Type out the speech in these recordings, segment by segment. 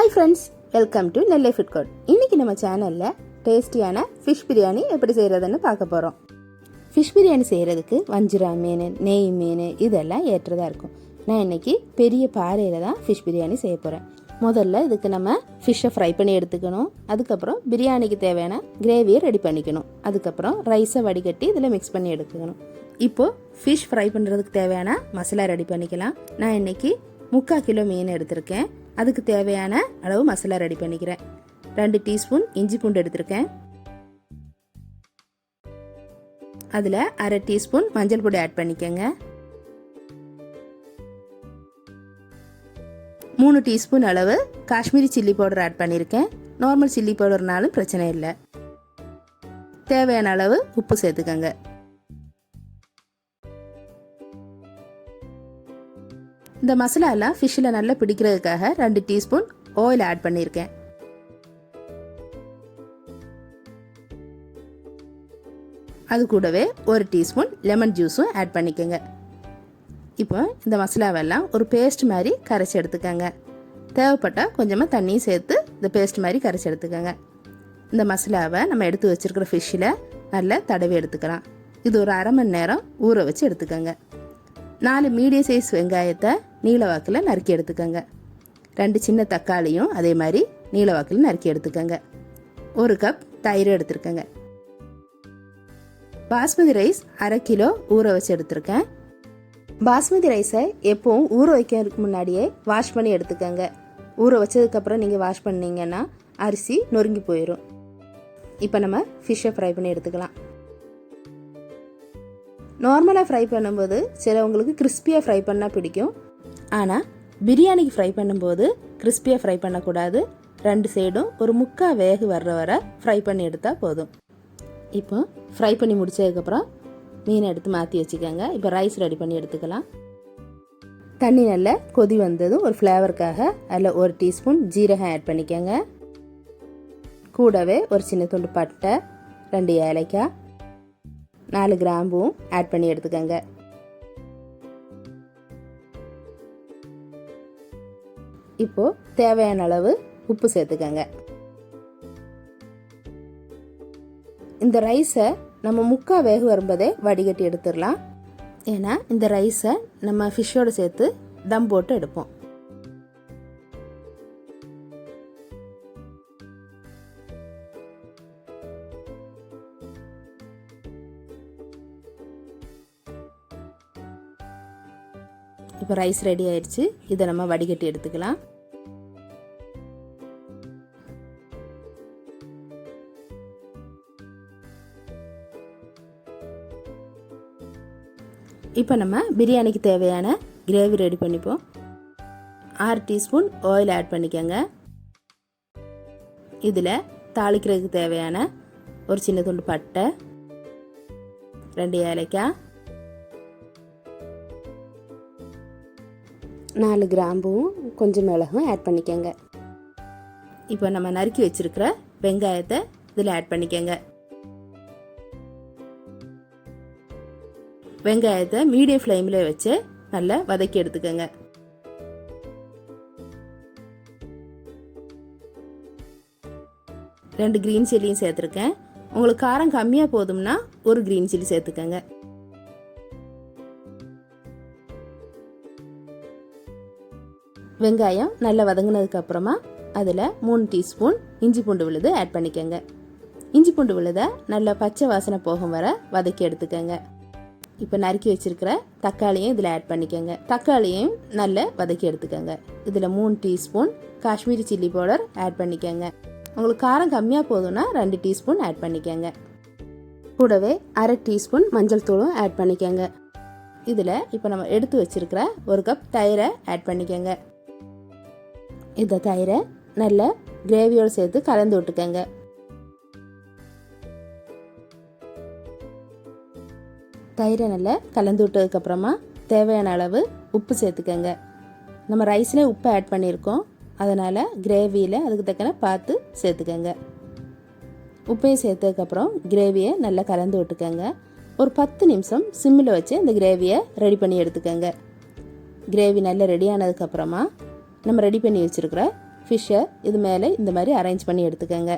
Hi friends, welcome to Nellai Food Court. இன்னைக்கு நம்ம சேனல்ல டேஸ்டியான ஃபிஷ் பிரியாணி எப்படி செய்யறதுன்னு பார்க்க போறோம். ஃபிஷ் பிரியாணி செய்யறதுக்கு வஞ்சிரம் மீன், நெய் மீன் இதெல்லாம் ஏற்றதா இருக்கும். நான் இன்னைக்கு பெரிய பாறையில தான் ஃபிஷ் பிரியாணி செய்ய போறேன். முதல்ல இதுக்கு நம்ம ஃபிஷ்ஷை ஃப்ரை பண்ணி எடுத்துக்கணும். அதுக்கப்புறம் பிரியாணிக்கு தேவையான கிரேவியை ரெடி பண்ணிக்கணும். அதுக்கப்புறம் ரைஸை வடிகட்டி இதில் மிக்ஸ் பண்ணி எடுத்துக்கணும். இப்போது ஃபிஷ் ஃப்ரை பண்ணுறதுக்கு தேவையான மசாலா ரெடி பண்ணிக்கலாம். நான் இன்னைக்கு 3/4 கிலோ மீன் எடுத்திருக்கேன். அதுக்கு தேவையான அளவு மசாலா ரெடி பண்ணிக்கிறேன். 2 டீஸ்பூன் இஞ்சி பூண்டு எடுத்திருக்கேன். அதில் 1/2 டீஸ்பூன் மஞ்சள் பொடி ஆட் பண்ணிக்கோங்க. 3 டீஸ்பூன் அளவு காஷ்மீரி சில்லி பவுடர் ஆட் பண்ணியிருக்கேன். நார்மல் சில்லி பவுடர்னாலும் பிரச்சனை இல்லை. தேவையான அளவு உப்பு சேர்த்துக்கோங்க. இந்த மசாலாலாம் ஃபிஷ்ஷில் நல்லா பிடிக்கிறதுக்காக 2 டீஸ்பூன் ஆயில் ஆட் பண்ணியிருக்கேன். அது கூடவே 1 டீஸ்பூன் லெமன் ஜூஸும் ஆட் பண்ணிக்கோங்க. இப்போ இந்த மசாலாவெல்லாம் ஒரு பேஸ்ட் மாதிரி கரைச்சி எடுத்துக்கோங்க. தேவைப்பட்டால் கொஞ்சமாக தண்ணியும் சேர்த்து இந்த பேஸ்ட் மாதிரி கரைச்சி எடுத்துக்கோங்க. இந்த மசாலாவை நம்ம எடுத்து வச்சுருக்கிற ஃபிஷ்ஷில் நல்லா தடவி எடுத்துக்கலாம். இது ஒரு 1/2 மணி நேரம் ஊற வச்சு எடுத்துக்கோங்க. 4 மீடியம் சைஸ் வெங்காயத்தை நீளவாக்கில் நறுக்கி எடுத்துக்கோங்க. 2 சின்ன தக்காளியும் அதே மாதிரி நீளவாக்கில் நறுக்கி எடுத்துக்கோங்க. 1 கப் தயிர் எடுத்துருக்கேங்க. பாஸ்மதி ரைஸ் 1/2 கிலோ ஊற வச்சு எடுத்துருக்கேன். பாஸ்மதி ரைஸை எப்போவும் ஊற வைக்கிறதுக்கு முன்னாடியே வாஷ் பண்ணி எடுத்துக்கோங்க. ஊற வச்சதுக்கப்புறம் நீங்கள் வாஷ் பண்ணிங்கன்னா அரிசி நொறுங்கி போயிடும். இப்போ நம்ம ஃபிஷ்ஷை ஃப்ரை பண்ணி எடுத்துக்கலாம். நார்மலாக ஃப்ரை பண்ணும்போது சிலவங்களுக்கு கிறிஸ்பியாக ஃப்ரை பண்ணால் பிடிக்கும். ஆனால் பிரியாணிக்கு ஃப்ரை பண்ணும்போது கிறிஸ்பியாக ஃப்ரை பண்ணக்கூடாது. 2 சைடும் ஒரு 3/4 வேகு வர்ற வரை ஃப்ரை பண்ணி எடுத்தால் போதும். இப்போ ஃப்ரை பண்ணி முடித்ததுக்கப்புறம் மீனை எடுத்து மாற்றி வச்சுக்கோங்க. இப்போ ரைஸ் ரெடி பண்ணி எடுத்துக்கலாம். தண்ணி நல்லா கொதி வந்ததும் ஒரு ஃப்ளேவருக்காக அதில் 1 டீஸ்பூன் ஜீரகம் ஆட் பண்ணிக்கோங்க. கூடவே ஒரு சின்ன துண்டு பட்டை, 2 ஏலக்காய், 4 கிராம்பும் ஆட் பண்ணி எடுத்துக்கோங்க. இப்போ தேவையான அளவு உப்பு சேர்த்துக்கோங்க. இந்த ரைஸை நம்ம 3/4 வேகு வரும்போதே வடிகட்டி எடுத்துடலாம். ஏன்னா இந்த ரைஸை நம்ம ஃபிஷ்ஷோடு சேர்த்து தம் போட்டு எடுப்போம். இப்போ ரைஸ் ரெடி ஆயிடுச்சு. இதை நம்ம வடிகட்டி எடுத்துக்கலாம். இப்போ நம்ம பிரியாணிக்கு தேவையான கிரேவி ரெடி பண்ணிப்போம். 6 டீஸ்பூன் ஆயில் ஆட் பண்ணிக்கோங்க. இதில் தாளிக்கிறதுக்கு தேவையான ஒரு சின்ன துண்டு பட்டை, 2 ஏலக்காய், 4 கிராம்பும் கொஞ்சம் மிளகும் ஆட் பண்ணிக்கோங்க. இப்போ நம்ம நறுக்கி வச்சிருக்கிற வெங்காயத்தை இதில் ஆட் பண்ணிக்கோங்க. வெங்காயத்தை மீடியம் ஃப்ளேமில் வச்சு நல்லா வதக்கி எடுத்துக்கோங்க. ரெண்டு கிரீன் சில்லியும் சேர்த்துருக்கேன். உங்களுக்கு காரம் கம்மியாக போதும்னா 1 கிரீன் சில்லி சேர்த்துக்கோங்க. வெங்காயம் நல்லா வதங்கினதுக்கு அப்புறமா அதில் 3 டீஸ்பூன் இஞ்சி பூண்டு விழுது ஆட் பண்ணிக்கோங்க. இஞ்சி பூண்டு விழுதை நல்லா பச்சை வாசனை போகும் வர வதக்கி எடுத்துக்கோங்க. இப்போ நறுக்கி வச்சிருக்கிற தக்காளியும் இதில் ஆட் பண்ணிக்கோங்க. தக்காளியும் நல்லா வதக்கி எடுத்துக்கோங்க. இதில் 3 teaspoon Kashmiri chilli powder add பண்ணிக்கோங்க. உங்களுக்கு காரம் கம்மியாக போதும்னா 2 டீஸ்பூன் ஆட் பண்ணிக்கோங்க. கூடவே 1/2 டீஸ்பூன் மஞ்சள் தூளும் ஆட் பண்ணிக்கோங்க. இதில் இப்போ நம்ம எடுத்து வச்சிருக்கிற 1 கப் தயிரை ஆட் பண்ணிக்கோங்க. இந்த தயிரை நல்லா கிரேவியோடு சேர்த்து கலந்து விட்டுக்கோங்க. தயிரை நல்லா கலந்து விட்டதுக்கப்புறமா தேவையான அளவு உப்பு சேர்த்துக்கோங்க. நம்ம ரைஸ்லேயே உப்பு ஆட் பண்ணியிருக்கோம். அதனால் கிரேவியில் அதுக்கு தக்கன பார்த்து சேர்த்துக்கோங்க. உப்பையும் சேர்த்ததுக்கப்புறம் கிரேவியை நல்லா கலந்து விட்டுக்கோங்க. ஒரு 10 நிமிஷம் சிம்மில் வச்சு இந்த கிரேவியை ரெடி பண்ணி எடுத்துக்கோங்க. கிரேவி நல்லா ரெடி ஆனதுக்கப்புறமா நம்ம ரெடி பண்ணி வச்சுருக்கிற ஃபிஷ்ஷை இது மேலே இந்த மாதிரி அரேஞ்ச் பண்ணி எடுத்துக்கோங்க.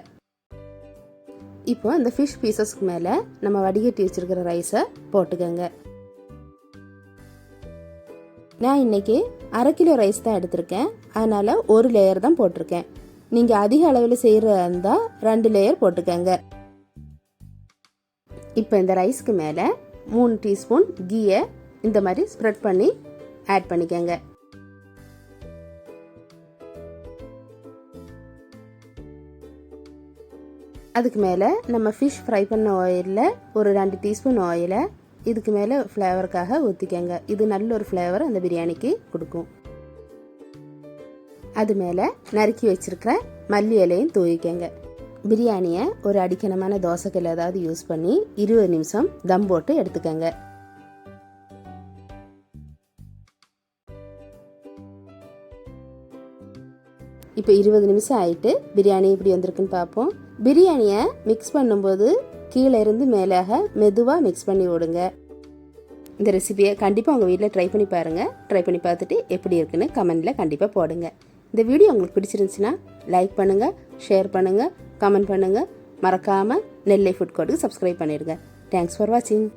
இப்போ இந்த ஃபிஷ் பீசஸ்க்கு மேலே நம்ம வடிகட்டி வச்சுருக்கிற ரைஸை போட்டுக்கோங்க. நான் இன்றைக்கி 1/2 கிலோ ரைஸ் தான் எடுத்திருக்கேன், அதனால் 1 லேயர் தான் போட்டிருக்கேன். நீங்கள் அதிக அளவில் செய்கிறதா இருந்தால் 2 லேயர் போட்டுக்கோங்க. இப்போ இந்த ரைஸ்க்கு மேலே 3 டீஸ்பூன் கீயை இந்த மாதிரி ஸ்ப்ரெட் பண்ணி ஆட் பண்ணிக்கோங்க. அதுக்கு மேலே நம்ம ஃபிஷ் ஃப்ரை பண்ண ஆயிலில் ஒரு 2 டீஸ்பூன் ஆயிலை இதுக்கு மேலே ஃப்ளேவருக்காக ஊற்றிக்கங்க. இது நல்ல ஒரு ஃப்ளேவர் அந்த பிரியாணிக்கு கொடுக்கும். அது மேலே நறுக்கி வச்சிருக்கிற மல்லி இலையும் தூவிக்கங்க. பிரியாணியை ஒரு அடிக்கணமான தோசைக்கல் ஏதாவது யூஸ் பண்ணி 20 நிமிஷம் தம் போட்டு எடுத்துக்கங்க. இப்போ 20 நிமிஷம் ஆயிட்டு பிரியாணி எப்படி வந்திருக்குன்னு பார்ப்போம். பிரியாணியை மிக்ஸ் பண்ணும்போது கீழே இருந்து மேலாக மெதுவாக மிக்ஸ் பண்ணி விடுங்க. இந்த ரெசிபியை கண்டிப்பாக உங்கள் வீட்டில் ட்ரை பண்ணி பாருங்கள். ட்ரை பண்ணி பார்த்துட்டு எப்படி இருக்குன்னு கமெண்டில் கண்டிப்பாக போடுங்க. இந்த வீடியோ உங்களுக்கு பிடிச்சிருந்துச்சுன்னா லைக் பண்ணுங்கள், ஷேர் பண்ணுங்கள், கமெண்ட் பண்ணுங்கள். மறக்காமல் நெல்லை ஃபுட் கோர்ட்டுக்கு சப்ஸ்கிரைப் பண்ணிடுங்க. தேங்க்ஸ் ஃபார் வாட்சிங்.